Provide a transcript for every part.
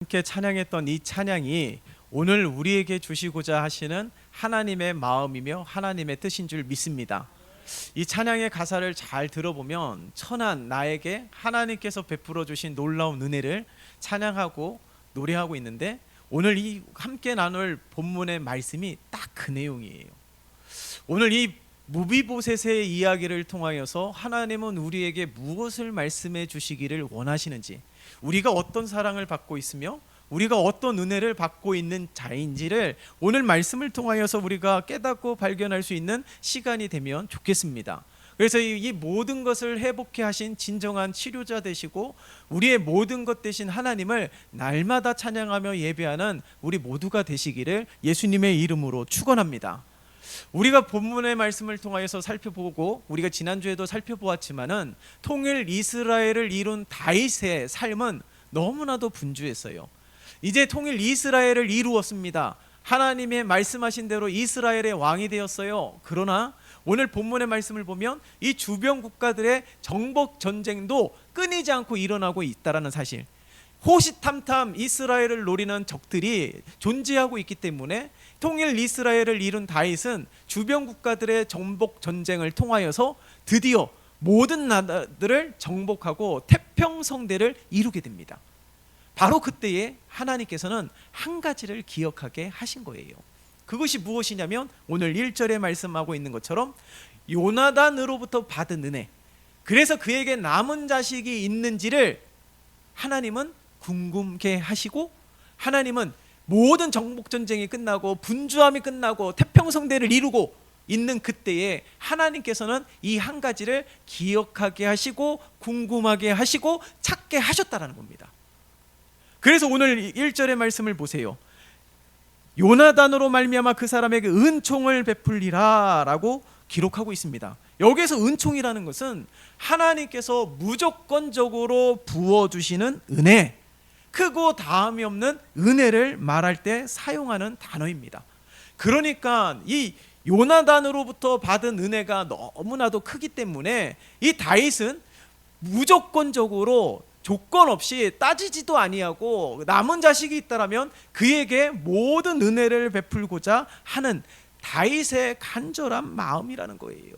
함께 찬양했던 이 찬양이 오늘 우리에게 주시고자 하시는 하나님의 마음이며 하나님의 뜻인 줄 믿습니다. 이 찬양의 가사를 잘 들어보면 천한 나에게 하나님께서 베풀어 주신 놀라운 은혜를 찬양하고 노래하고 있는데, 오늘 이 함께 나눌 본문의 말씀이 딱 그 내용이에요. 오늘 이 무비보셋의 이야기를 통하여서 하나님은 우리에게 무엇을 말씀해 주시기를 원하시는지, 우리가 어떤 사랑을 받고 있으며 우리가 어떤 은혜를 받고 있는 자인지를 오늘 말씀을 통하여서 우리가 깨닫고 발견할 수 있는 시간이 되면 좋겠습니다. 그래서 이 모든 것을 회복해 하신 진정한 치료자 되시고 우리의 모든 것 되신 하나님을 날마다 찬양하며 예배하는 우리 모두가 되시기를 예수님의 이름으로 축원합니다. 우리가 본문의 말씀을 통하여서 살펴보고 우리가 지난주에도 살펴보았지만은 통일 이스라엘을 이룬 다윗의 삶은 너무나도 분주했어요. 이제 통일 이스라엘을 이루었습니다. 하나님의 말씀하신 대로 이스라엘의 왕이 되었어요. 그러나 오늘 본문의 말씀을 보면 이 주변 국가들의 정복 전쟁도 끊이지 않고 일어나고 있다라는 사실, 호시탐탐 이스라엘을 노리는 적들이 존재하고 있기 때문에 통일 이스라엘을 이룬 다윗은 주변 국가들의 정복 전쟁을 통하여서 드디어 모든 나라들을 정복하고 태평성대를 이루게 됩니다. 바로 그때에 하나님께서는 한 가지를 기억하게 하신 거예요. 그것이 무엇이냐면 오늘 1절에 말씀하고 있는 것처럼 요나단으로부터 받은 은혜, 그래서 그에게 남은 자식이 있는지를 하나님은 궁금케 하시고, 하나님은 모든 정복전쟁이 끝나고 분주함이 끝나고 태평성대를 이루고 있는 그때에 하나님께서는 이 한 가지를 기억하게 하시고 궁금하게 하시고 찾게 하셨다라는 겁니다. 그래서 오늘 1절의 말씀을 보세요. 요나단으로 말미암아 그 사람에게 은총을 베풀리라 라고 기록하고 있습니다. 여기에서 은총이라는 것은 하나님께서 무조건적으로 부어주시는 은혜, 크고 다함이 없는 은혜를 말할 때 사용하는 단어입니다. 그러니까 이 요나단으로부터 받은 은혜가 너무나도 크기 때문에 이 다윗은 무조건적으로 조건 없이 따지지도 아니하고 남은 자식이 있다라면 그에게 모든 은혜를 베풀고자 하는 다윗의 간절한 마음이라는 거예요.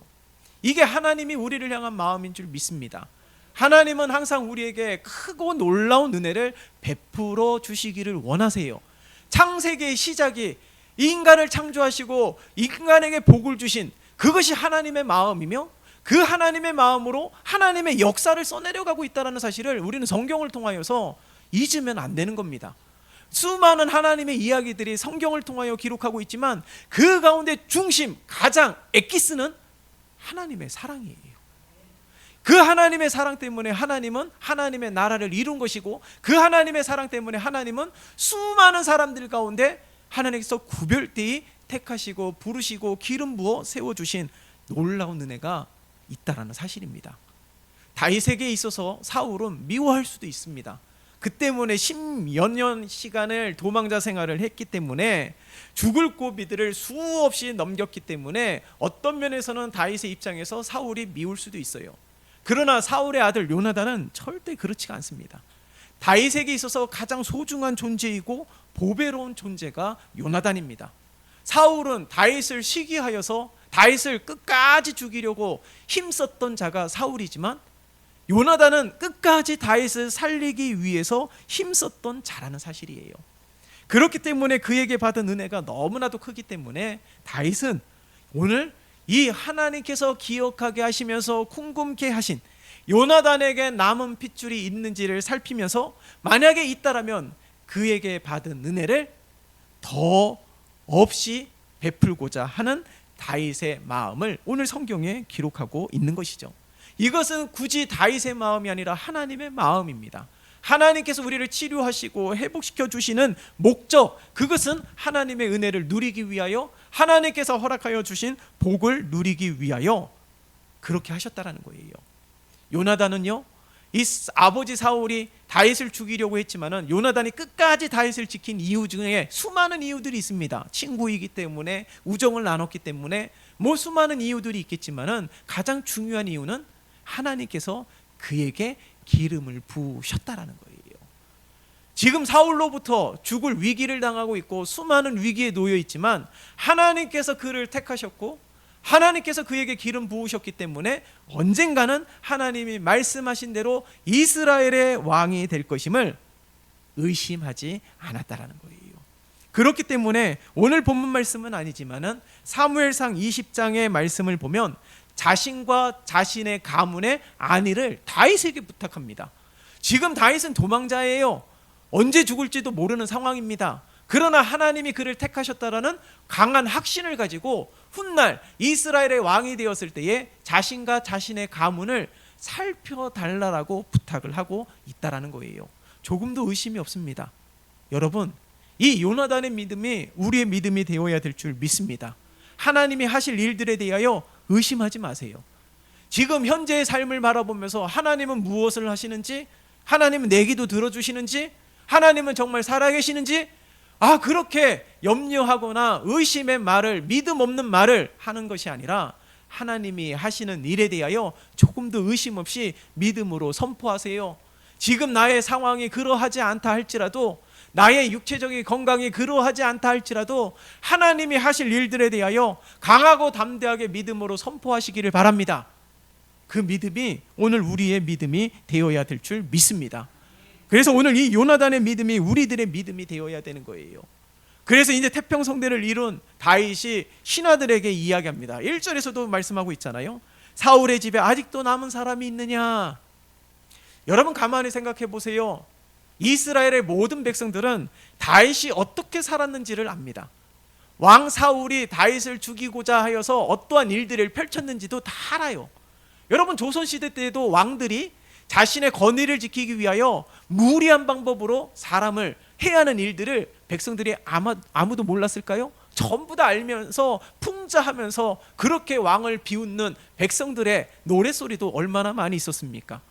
이게 하나님이 우리를 향한 마음인 줄 믿습니다. 하나님은 항상 우리에게 크고 놀라운 은혜를 베풀어 주시기를 원하세요. 창세기의 시작이 인간을 창조하시고 인간에게 복을 주신 그것이 하나님의 마음이며, 그 하나님의 마음으로 하나님의 역사를 써내려가고 있다는 사실을 우리는 성경을 통하여서 잊으면 안 되는 겁니다. 수많은 하나님의 이야기들이 성경을 통하여 기록하고 있지만 그 가운데 중심, 가장 엑기스는 하나님의 사랑이에요. 그 하나님의 사랑 때문에 하나님은 하나님의 나라를 이룬 것이고, 그 하나님의 사랑 때문에 하나님은 수많은 사람들 가운데 하나님께서 구별되이 택하시고 부르시고 기름 부어 세워주신 놀라운 은혜가 있다라는 사실입니다. 다윗에게 있어서 사울은 미워할 수도 있습니다. 그 때문에 10여 년 시간을 도망자 생활을 했기 때문에 죽을 고비들을 수없이 넘겼기 때문에 어떤 면에서는 다윗의 입장에서 사울이 미울 수도 있어요. 그러나 사울의 아들 요나단은 절대 그렇지가 않습니다. 다윗에게 있어서 가장 소중한 존재이고 보배로운 존재가 요나단입니다. 사울은 다윗을 시기하여서 다윗을 끝까지 죽이려고 힘썼던 자가 사울이지만, 요나단은 끝까지 다윗을 살리기 위해서 힘썼던 자라는 사실이에요. 그렇기 때문에 그에게 받은 은혜가 너무나도 크기 때문에 다윗은 오늘 이 하나님께서 기억하게 하시면서 궁금케 하신 요나단에게 남은 핏줄이 있는지를 살피면서 만약에 있다라면 그에게 받은 은혜를 더 없이 베풀고자 하는 다윗의 마음을 오늘 성경에 기록하고 있는 것이죠. 이것은 굳이 다윗의 마음이 아니라 하나님의 마음입니다. 하나님께서 우리를 치료하시고 회복시켜 주시는 목적, 그것은 하나님의 은혜를 누리기 위하여, 하나님께서 허락하여 주신 복을 누리기 위하여 그렇게 하셨다라는 거예요. 요나단은요, 이 아버지 사울이 다윗을 죽이려고 했지만은 요나단이 끝까지 다윗을 지킨 이유 중에 수많은 이유들이 있습니다. 친구이기 때문에, 우정을 나눴기 때문에, 수많은 이유들이 있겠지만은 가장 중요한 이유는 하나님께서 그에게 기름을 부으셨다라는 거예요. 지금 사울로부터 죽을 위기를 당하고 있고 수많은 위기에 놓여 있지만 하나님께서 그를 택하셨고 하나님께서 그에게 기름 부으셨기 때문에 언젠가는 하나님이 말씀하신 대로 이스라엘의 왕이 될 것임을 의심하지 않았다라는 거예요. 그렇기 때문에 오늘 본문 말씀은 아니지만은 사무엘상 20장의 말씀을 보면 자신과 자신의 가문의 안위를 다윗에게 부탁합니다. 지금 다윗은 도망자예요. 언제 죽을지도 모르는 상황입니다. 그러나 하나님이 그를 택하셨다라는 강한 확신을 가지고 훗날 이스라엘의 왕이 되었을 때에 자신과 자신의 가문을 살펴달라고 부탁을 하고 있다라는 거예요. 조금도 의심이 없습니다. 여러분, 이 요나단의 믿음이 우리의 믿음이 되어야 될 줄 믿습니다. 하나님이 하실 일들에 대하여 의심하지 마세요. 지금 현재의 삶을 바라보면서 하나님은 무엇을 하시는지, 하나님은 내 기도 들어주시는지, 하나님은 정말 살아계시는지 그렇게 염려하거나 의심의 말을, 믿음 없는 말을 하는 것이 아니라 하나님이 하시는 일에 대하여 조금도 의심 없이 믿음으로 선포하세요. 지금 나의 상황이 그러하지 않다 할지라도, 나의 육체적인 건강이 그러하지 않다 할지라도 하나님이 하실 일들에 대하여 강하고 담대하게 믿음으로 선포하시기를 바랍니다. 그 믿음이 오늘 우리의 믿음이 되어야 될 줄 믿습니다. 그래서 오늘 이 요나단의 믿음이 우리들의 믿음이 되어야 되는 거예요. 그래서 이제 태평성대를 이룬 다윗이 신하들에게 이야기합니다. 1절에서도 말씀하고 있잖아요. 사울의 집에 아직도 남은 사람이 있느냐. 여러분 가만히 생각해 보세요. 이스라엘의 모든 백성들은 다윗이 어떻게 살았는지를 압니다. 왕 사울이 다윗을 죽이고자 하여서 어떠한 일들을 펼쳤는지도 다 알아요. 여러분 조선시대 때에도 왕들이 자신의 권위를 지키기 위하여 무리한 방법으로 사람을 해야 하는 일들을 백성들이 아무도 몰랐을까요? 전부 다 알면서 풍자하면서 그렇게 왕을 비웃는 백성들의 노랫소리도 얼마나 많이 있었습니까?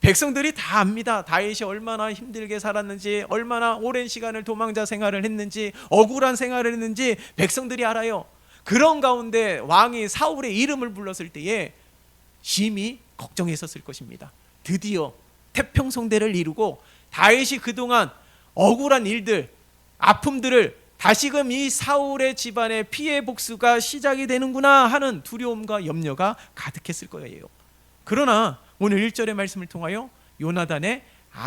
백성들이 다 압니다. 다윗이 얼마나 힘들게 살았는지, 얼마나 오랜 시간을 도망자 생활을 했는지, 억울한 생활을 했는지 백성들이 알아요. 그런 가운데 왕이 사울의 이름을 불렀을 때에 심히 걱정했었을 것입니다. 드디어 태평성대를 이루고 다윗이 그동안 억울한 일들, 아픔들을 다시금 이 사울의 집안의 피해 복수가 시작이 되는구나 하는 두려움과 염려가 가득했을 거예요. 그러나 오늘 1절의 말씀을 통하여 요나단의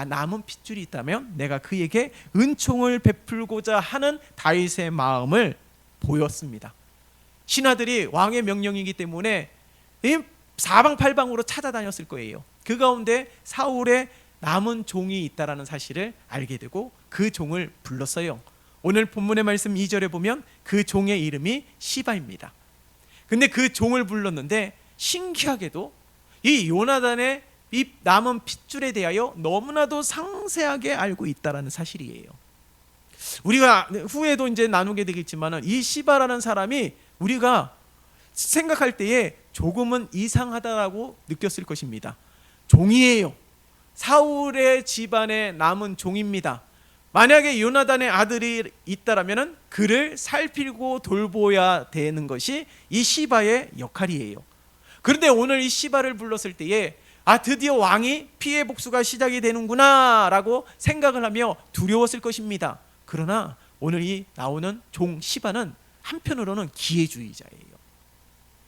남은 핏줄이 있다면 내가 그에게 은총을 베풀고자 하는 다윗의 마음을 보였습니다. 신하들이 왕의 명령이기 때문에 사방팔방으로 찾아다녔을 거예요. 그 가운데 사울의 남은 종이 있다라는 사실을 알게 되고 그 종을 불렀어요. 오늘 본문의 말씀 2절에 보면 그 종의 이름이 시바입니다. 근데 그 종을 불렀는데 신기하게도 이 요나단의 이 남은 핏줄에 대하여 너무나도 상세하게 알고 있다라는 사실이에요. 우리가 후에도 이제 나누게 되겠지만 이 시바라는 사람이 우리가 생각할 때에 조금은 이상하다라고 느꼈을 것입니다. 종이에요. 사울의 집안에 남은 종입니다. 만약에 요나단의 아들이 있다라면 그를 살피고 돌보아야 되는 것이 이 시바의 역할이에요. 그런데 오늘 이 시바를 불렀을 때에 드디어 왕이 피해 복수가 시작이 되는구나 라고 생각을 하며 두려웠을 것입니다. 그러나 오늘 이 나오는 종 시바는 한편으로는 기회주의자예요.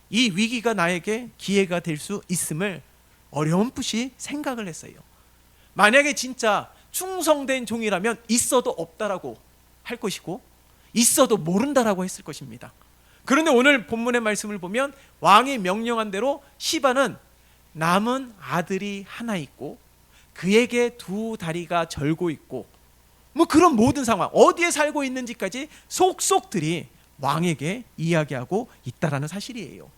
이 위기가 나에게 기회가 될 수 있음을 어렴풋이 생각을 했어요. 만약에 진짜 충성된 종이라면 있어도 없다라고 할 것이고 있어도 모른다라고 했을 것입니다. 그런데 오늘 본문의 말씀을 보면 왕이 명령한 대로 시바는 남은 아들이 하나 있고 그에게 두 다리가 절고 있고 그런 모든 상황, 어디에 살고 있는지까지 속속들이 왕에게 이야기하고 있다라는 사실이에요.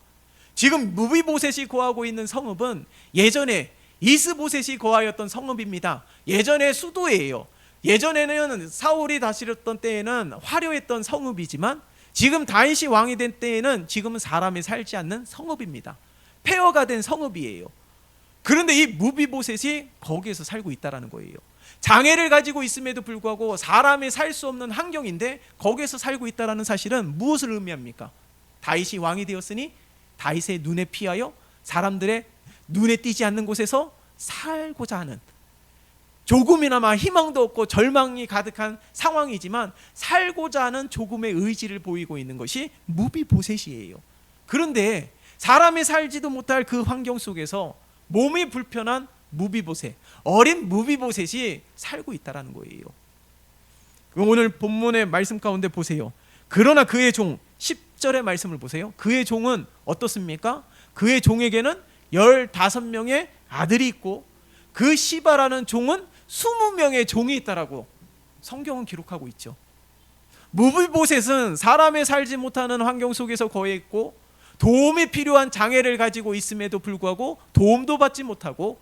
지금 무비보셋이 거하고 있는 성읍은 예전에 이스보셋이 거하였던 성읍입니다. 예전의 수도예요. 예전에는 사울이 다스렸던 때에는 화려했던 성읍이지만 지금 다윗이 왕이 된 때에는 지금은 사람이 살지 않는 성읍입니다. 폐허가 된 성읍이에요. 그런데 이 무비보셋이 거기에서 살고 있다는 거예요. 장애를 가지고 있음에도 불구하고 사람이 살 수 없는 환경인데 거기에서 살고 있다는 사실은 무엇을 의미합니까? 다윗이 왕이 되었으니 다윗의 눈에 피하여 사람들의 눈에 띄지 않는 곳에서 살고자 하는, 조금이나마 희망도 없고 절망이 가득한 상황이지만 살고자 하는 조금의 의지를 보이고 있는 것이 무비보셋이에요. 그런데 사람이 살지도 못할 그 환경 속에서 몸이 불편한 무비보셋, 어린 무비보셋이 살고 있다는 거예요. 오늘 본문의 말씀 가운데 보세요. 그러나 그의 종, 10절의 말씀을 보세요. 그의 종은 어떻습니까? 그의 종에게는 15명의 아들이 있고 그 시바라는 종은 20명의 종이 있다라고 성경은 기록하고 있죠. 무비보셋은 사람의 살지 못하는 환경 속에서 거해 있고 도움이 필요한 장애를 가지고 있음에도 불구하고 도움도 받지 못하고,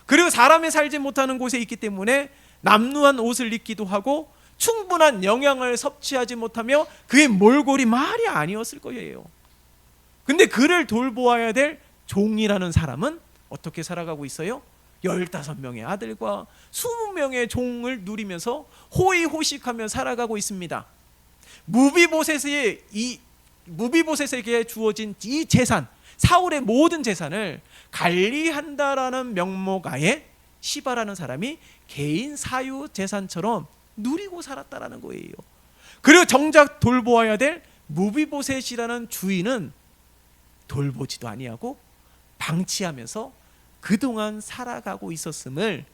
그리고 사람이 살지 못하는 곳에 있기 때문에 남루한 옷을 입기도 하고 충분한 영양을 섭취하지 못하며 그의 몰골이 말이 아니었을 거예요. 근데 그를 돌보아야 될 종이라는 사람은 어떻게 살아가고 있어요? 15명의 아들과 20명의 종을 누리면서 호의호식하며 살아가고 있습니다. 무비보셋에게 주어진 이 재산, 사울의 모든 재산을 관리한다라는 명목하에 시바라는 사람이 개인 사유 재산처럼 누리고 살았다라는 거예요. 그리고 정작 돌보아야 될 무비보셋이라는 주인은 돌보지도 아니하고 방치하면서 그동안 살아가고 있었음을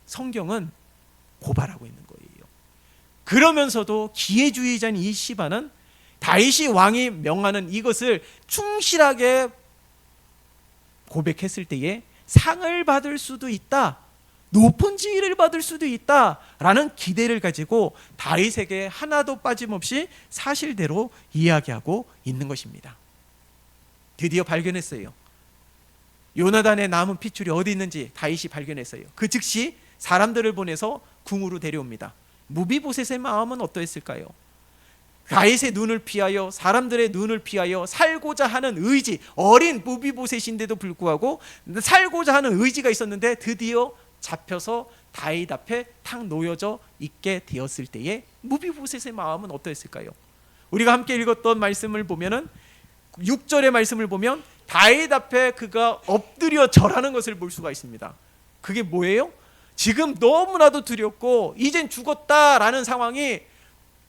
성경은 고발하고 있는 거예요. 그러면서도 기회주의자인 이 시바는 다윗이 왕이 명하는 이것을 충실하게 고백했을 때에 상을 받을 수도 있다, 높은 지위를 받을 수도 있다라는 기대를 가지고 다윗에게 하나도 빠짐없이 사실대로 이야기하고 있는 것입니다. 드디어 발견했어요. 요나단의 남은 핏줄이 어디 있는지 다윗이 발견했어요. 그 즉시 사람들을 보내서 궁으로 데려옵니다. 무비보셋의 마음은 어떠했을까요? 다윗의 눈을 피하여, 사람들의 눈을 피하여 살고자 하는 의지, 어린 무비보셋인데도 불구하고 살고자 하는 의지가 있었는데 드디어 잡혀서 다윗 앞에 탁 놓여져 있게 되었을 때에 무비보셋의 마음은 어떠했을까요? 우리가 함께 읽었던 말씀을 보면은 6절의 말씀을 보면 다윗 앞에 그가 엎드려 절하는 것을 볼 수가 있습니다. 그게 뭐예요? 지금 너무나도 두렵고 이젠 죽었다라는 상황이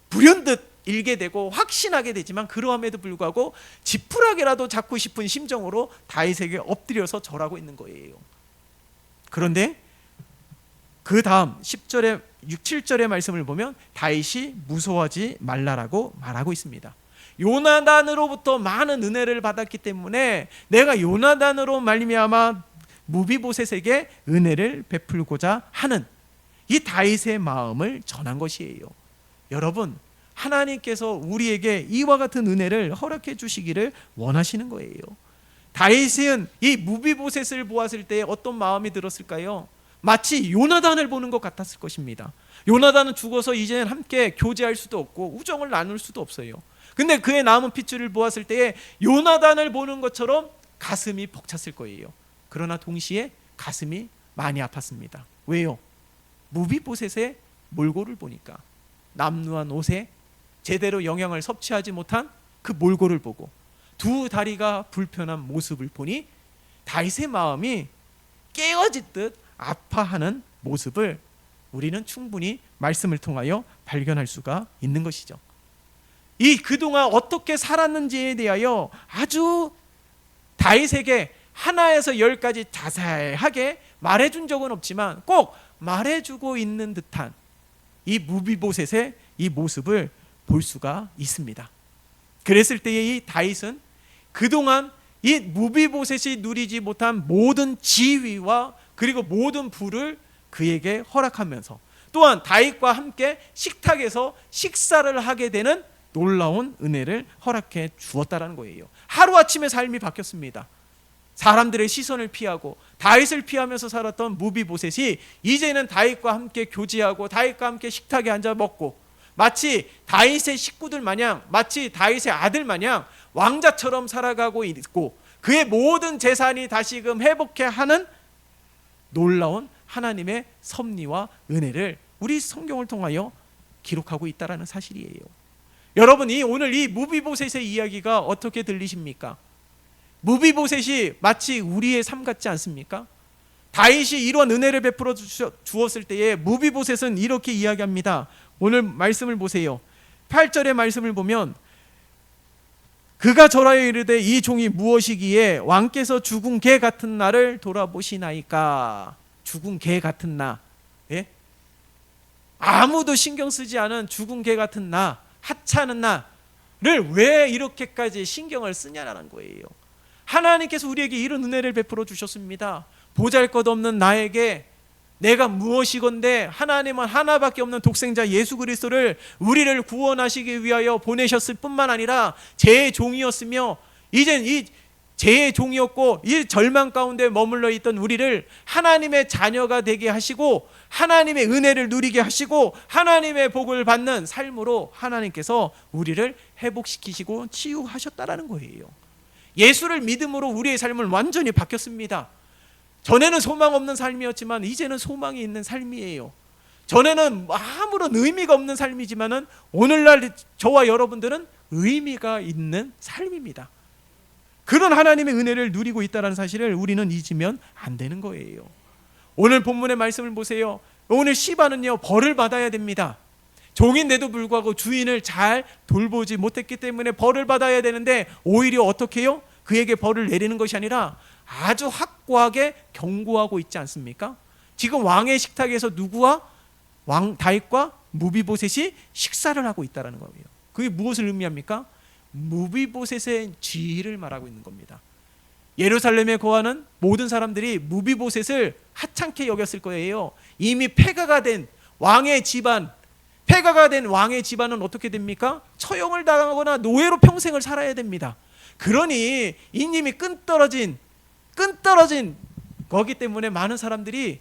불현듯 일게 되고 확신하게 되지만 그러함에도 불구하고 지푸라기라도 잡고 싶은 심정으로 다윗에게 엎드려서 절하고 있는 거예요. 그런데 그 다음 10절에 6, 7절의 말씀을 보면 다윗이 무서워하지 말라라고 말하고 있습니다. 요나단으로부터 많은 은혜를 받았기 때문에 내가 요나단으로 말미암아 무비보셋에게 은혜를 베풀고자 하는 이 다윗의 마음을 전한 것이에요. 여러분, 하나님께서 우리에게 이와 같은 은혜를 허락해 주시기를 원하시는 거예요. 다윗은 이 무비보셋을 보았을 때 어떤 마음이 들었을까요? 마치 요나단을 보는 것 같았을 것입니다. 요나단은 죽어서 이제는 함께 교제할 수도 없고 우정을 나눌 수도 없어요. 근데 그의 남은 핏줄을 보았을 때에 요나단을 보는 것처럼 가슴이 벅찼을 거예요. 그러나 동시에 가슴이 많이 아팠습니다. 왜요? 무비보셋의 몰골을 보니까, 남루한 옷에 제대로 영양을 섭취하지 못한 그 몰골을 보고 두 다리가 불편한 모습을 보니 다윗의 마음이 깨어지듯 아파하는 모습을 우리는 충분히 말씀을 통하여 발견할 수가 있는 것이죠. 이 그동안 어떻게 살았는지에 대하여 아주 다윗에게 하나에서 10까지 자세하게 말해준 적은 없지만 꼭 말해주고 있는 듯한 이 무비보셋의 이 모습을 볼 수가 있습니다. 그랬을 때에 이 다윗은 그동안 이 무비보셋이 누리지 못한 모든 지위와 그리고 모든 부를 그에게 허락하면서 또한 다윗과 함께 식탁에서 식사를 하게 되는 놀라운 은혜를 허락해 주었다는 거예요. 하루아침에 삶이 바뀌었습니다. 사람들의 시선을 피하고 다윗을 피하면서 살았던 무비보셋이 이제는 다윗과 함께 교제하고 다윗과 함께 식탁에 앉아 먹고 마치 다윗의 식구들 마냥, 마치 다윗의 아들 마냥 왕자처럼 살아가고 있고 그의 모든 재산이 다시금 회복해 하는 놀라운 하나님의 섭리와 은혜를 우리 성경을 통하여 기록하고 있다는 사실이에요. 여러분이 오늘 이 무비보셋의 이야기가 어떻게 들리십니까? 무비보셋이 마치 우리의 삶 같지 않습니까? 다윗이 이런 은혜를 베풀어 주었을 때에 무비보셋은 이렇게 이야기합니다. 오늘 말씀을 보세요. 8절의 말씀을 보면 그가 절하여 이르되 이 종이 무엇이기에 왕께서 죽은 개 같은 나를 돌아보시나이까. 죽은 개 같은 나, 예? 아무도 신경 쓰지 않은 죽은 개 같은 나, 하찮은 나를 왜 이렇게까지 신경을 쓰냐라는 거예요. 하나님께서 우리에게 이런 은혜를 베풀어 주셨습니다. 보잘것없는 나에게 내가 무엇이건대 하나님은 하나밖에 없는 독생자 예수 그리스도를 우리를 구원하시기 위하여 보내셨을 뿐만 아니라 제 종이었으며 이젠 이 제 종이었고 이 절망 가운데 머물러 있던 우리를 하나님의 자녀가 되게 하시고 하나님의 은혜를 누리게 하시고 하나님의 복을 받는 삶으로 하나님께서 우리를 회복시키시고 치유하셨다라는 거예요. 예수를 믿음으로 우리의 삶은 완전히 바뀌었습니다. 전에는 소망 없는 삶이었지만 이제는 소망이 있는 삶이에요. 전에는 아무런 의미가 없는 삶이지만은 오늘날 저와 여러분들은 의미가 있는 삶입니다. 그런 하나님의 은혜를 누리고 있다는 사실을 우리는 잊으면 안 되는 거예요. 오늘 본문의 말씀을 보세요. 오늘 시바는요 벌을 받아야 됩니다. 종인데도 불구하고 주인을 잘 돌보지 못했기 때문에 벌을 받아야 되는데 오히려 어떻게 해요? 그에게 벌을 내리는 것이 아니라 아주 확고하게 경고하고 있지 않습니까? 지금 왕의 식탁에서 누구와 왕 다윗과 무비보셋이 식사를 하고 있다는 거예요. 그게 무엇을 의미합니까? 무비보셋의 지위를 말하고 있는 겁니다. 예루살렘에 거하는 모든 사람들이 무비보셋을 하찮게 여겼을 거예요. 이미 폐가가 된 왕의 집안, 폐가가 된 왕의 집안은 어떻게 됩니까? 처형을 당하거나 노예로 평생을 살아야 됩니다. 그러니 이님이 끈떨어진 거기 때문에 많은 사람들이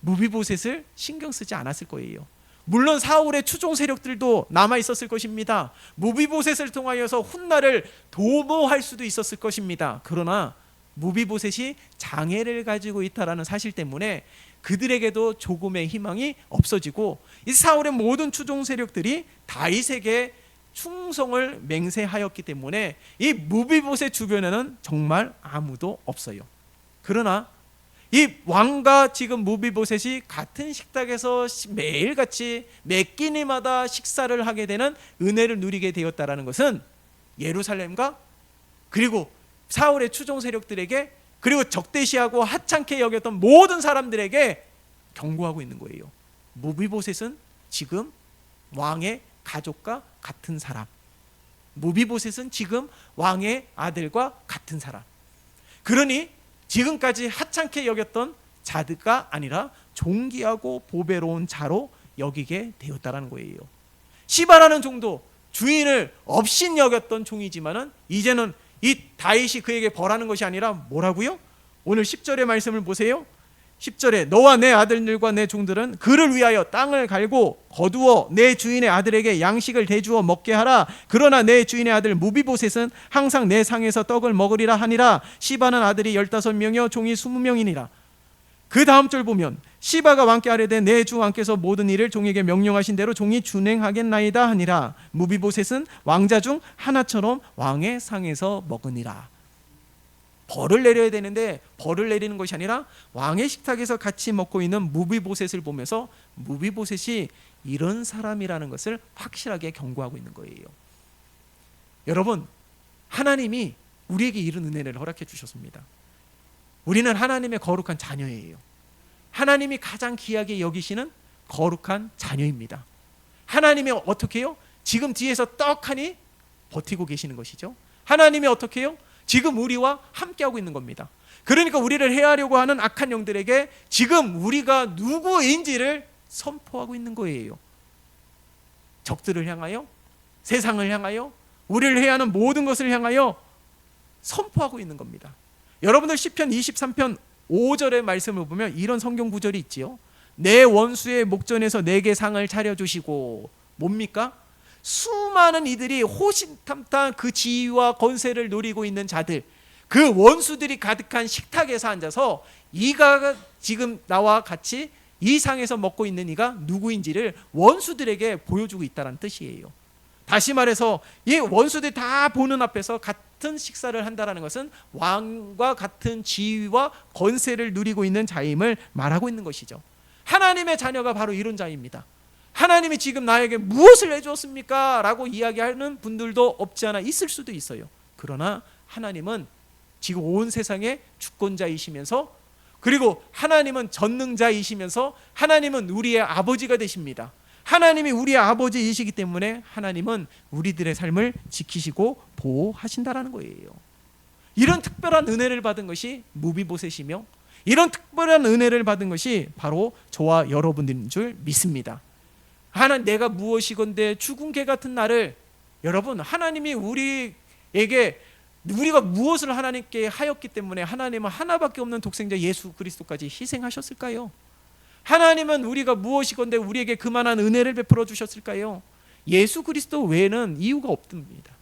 무비보셋을 신경 쓰지 않았을 거예요. 물론 사울의 추종 세력들도 남아 있었을 것입니다. 무비보셋을 통하여서 훗날을 도모할 수도 있었을 것입니다. 그러나 무비보셋이 장애를 가지고 있다라는 사실 때문에 그들에게도 조금의 희망이 없어지고 이 사울의 모든 추종 세력들이 다윗에게 충성을 맹세하였기 때문에 이 무비보셋 주변에는 정말 아무도 없어요. 그러나 이 왕과 지금 무비보셋이 같은 식탁에서 매일같이 몇 끼니마다 식사를 하게 되는 은혜를 누리게 되었다라는 것은 예루살렘과 그리고 사울의 추종 세력들에게 그리고 적대시하고 하찮게 여겼던 모든 사람들에게 경고하고 있는 거예요. 무비보셋은 지금 왕의 가족과 같은 사람, 무비보셋은 지금 왕의 아들과 같은 사람. 그러니 지금까지 하찮게 여겼던 자드가 아니라 존귀하고 보배로운 자로 여기게 되었다는 거예요. 시바라는 종도 주인을 업신 여겼던 종이지만은 이제는 이 다윗이 그에게 벌하는 것이 아니라 뭐라고요? 오늘 10절의 말씀을 보세요. 10절에 너와 내 아들들과 내 종들은 그를 위하여 땅을 갈고 거두어 내 주인의 아들에게 양식을 대주어 먹게 하라. 그러나 내 주인의 아들 무비보셋은 항상 내 상에서 떡을 먹으리라 하니라. 시바는 아들이 15명이요 종이 20명이니라. 그 다음 절 보면 시바가 왕께 아뢰되 내 주 왕께서 모든 일을 종에게 명령하신 대로 종이 준행하겠나이다 하니라. 무비보셋은 왕자 중 하나처럼 왕의 상에서 먹으니라. 벌을 내려야 되는데 벌을 내리는 것이 아니라 왕의 식탁에서 같이 먹고 있는 무비보셋을 보면서 무비보셋이 이런 사람이라는 것을 확실하게 경고하고 있는 거예요. 여러분, 하나님이 우리에게 이런 은혜를 허락해 주셨습니다. 우리는 하나님의 거룩한 자녀예요. 하나님이 가장 귀하게 여기시는 거룩한 자녀입니다. 하나님이 어떻게 해요? 지금 뒤에서 떡하니 버티고 계시는 것이죠. 하나님이 어떻게 해요? 지금 우리와 함께하고 있는 겁니다. 그러니까 우리를 해하려고 하는 악한 영들에게 지금 우리가 누구인지를 선포하고 있는 거예요. 적들을 향하여, 세상을 향하여, 우리를 해하는 모든 것을 향하여 선포하고 있는 겁니다. 여러분들 시편 23편 5절의 말씀을 보면 이런 성경 구절이 있지요. 내 원수의 목전에서 내게 상을 차려주시고, 뭡니까? 수많은 이들이 호신탐탐 그 지위와 권세를 노리고 있는 자들, 그 원수들이 가득한 식탁에서 앉아서 이가 지금 나와 같이 이 상에서 먹고 있는 이가 누구인지를 원수들에게 보여주고 있다는 뜻이에요. 다시 말해서 이 원수들이 다 보는 앞에서 같은 식사를 한다라는 것은 왕과 같은 지위와 권세를 누리고 있는 자임을 말하고 있는 것이죠. 하나님의 자녀가 바로 이런 자입니다. 하나님이 지금 나에게 무엇을 해주었습니까? 라고 이야기하는 분들도 없지 않아 있을 수도 있어요. 그러나 하나님은 지금 온 세상의 주권자이시면서, 그리고 하나님은 전능자이시면서 하나님은 우리의 아버지가 되십니다. 하나님이 우리의 아버지이시기 때문에 하나님은 우리들의 삶을 지키시고 보호하신다라는 거예요. 이런 특별한 은혜를 받은 것이 무비보셋이며, 이런 특별한 은혜를 받은 것이 바로 저와 여러분들인 줄 믿습니다. 하나님, 내가 무엇이건대 죽은 개 같은 나를, 여러분, 하나님이 우리에게, 우리가 무엇을 하나님께 하였기 때문에 하나님은 하나밖에 없는 독생자 예수 그리스도까지 희생하셨을까요? 하나님은 우리가 무엇이건대 우리에게 그만한 은혜를 베풀어 주셨을까요? 예수 그리스도 외에는 이유가 없습니다.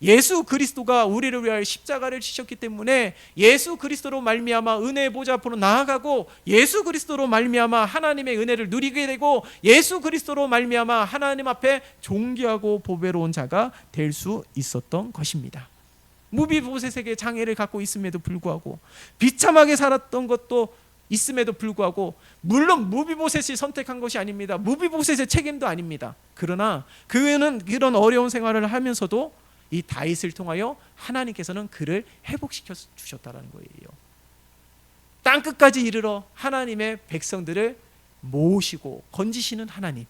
예수 그리스도가 우리를 위하여 십자가를 지셨기 때문에 예수 그리스도로 말미암아 은혜의 보좌 앞으로 나아가고, 예수 그리스도로 말미암아 하나님의 은혜를 누리게 되고, 예수 그리스도로 말미암아 하나님 앞에 존귀하고 보배로운 자가 될 수 있었던 것입니다. 무비보셋에게 장애를 갖고 있음에도 불구하고, 비참하게 살았던 것도 있음에도 불구하고, 물론 무비보셋이 선택한 것이 아닙니다. 무비보셋의 책임도 아닙니다. 그러나 그는 이런 어려운 생활을 하면서도 이 다윗을 통하여 하나님께서는 그를 회복시켜 주셨다는 거예요. 땅끝까지 이르러 하나님의 백성들을 모으시고 건지시는 하나님,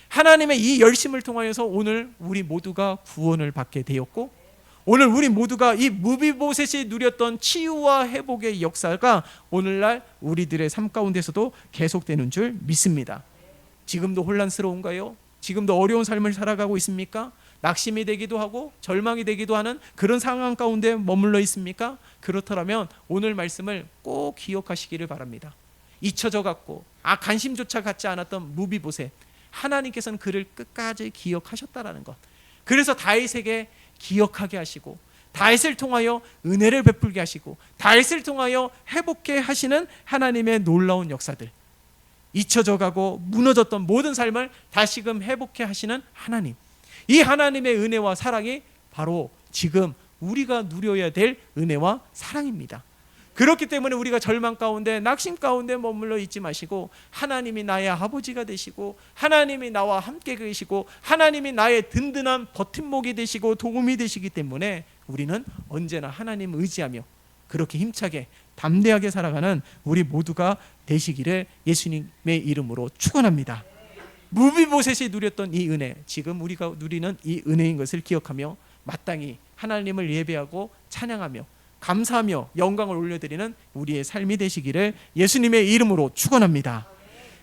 하나님의 이 열심을 통하여서 오늘 우리 모두가 구원을 받게 되었고, 오늘 우리 모두가 이 무비보셋이 누렸던 치유와 회복의 역사가 오늘날 우리들의 삶 가운데서도 계속되는 줄 믿습니다. 지금도 혼란스러운가요? 지금도 어려운 삶을 살아가고 있습니까? 낙심이 되기도 하고 절망이 되기도 하는 그런 상황 가운데 머물러 있습니까? 그렇다면 오늘 말씀을 꼭 기억하시기를 바랍니다. 잊혀져 갔고 관심조차 갖지 않았던 무비보셋, 하나님께서는 그를 끝까지 기억하셨다라는 것. 그래서 다윗에게 기억하게 하시고, 다윗을 통하여 은혜를 베풀게 하시고, 다윗을 통하여 회복해 하시는 하나님의 놀라운 역사들, 잊혀져 가고 무너졌던 모든 삶을 다시금 회복해 하시는 하나님, 이 하나님의 은혜와 사랑이 바로 지금 우리가 누려야 될 은혜와 사랑입니다. 그렇기 때문에 우리가 절망 가운데 낙심 가운데 머물러 있지 마시고, 하나님이 나의 아버지가 되시고, 하나님이 나와 함께 계시고, 하나님이 나의 든든한 버팀목이 되시고 도움이 되시기 때문에 우리는 언제나 하나님을 의지하며 그렇게 힘차게 담대하게 살아가는 우리 모두가 되시기를 예수님의 이름으로 축원합니다. 무비보셋이 누렸던 이 은혜, 지금 우리가 누리는 이 은혜인 것을 기억하며 마땅히 하나님을 예배하고 찬양하며 감사하며 영광을 올려드리는 우리의 삶이 되시기를 예수님의 이름으로 축원합니다.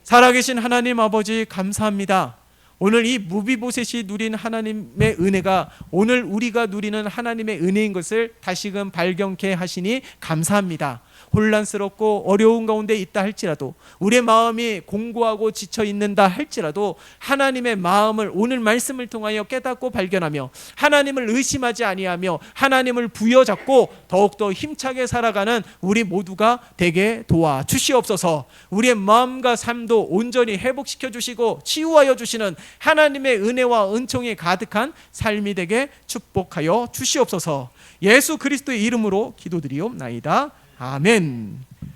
살아계신 하나님 아버지, 감사합니다. 오늘 이 무비보셋이 누린 하나님의 은혜가 오늘 우리가 누리는 하나님의 은혜인 것을 다시금 발견케 하시니 감사합니다. 혼란스럽고 어려운 가운데 있다 할지라도, 우리의 마음이 공고하고 지쳐 있는다 할지라도 하나님의 마음을 오늘 말씀을 통하여 깨닫고 발견하며 하나님을 의심하지 아니하며 하나님을 부여잡고 더욱더 힘차게 살아가는 우리 모두가 되게 도와주시옵소서. 우리의 마음과 삶도 온전히 회복시켜 주시고 치유하여 주시는 하나님의 은혜와 은총이 가득한 삶이 되게 축복하여 주시옵소서. 예수 그리스도의 이름으로 기도드리옵나이다. 아멘.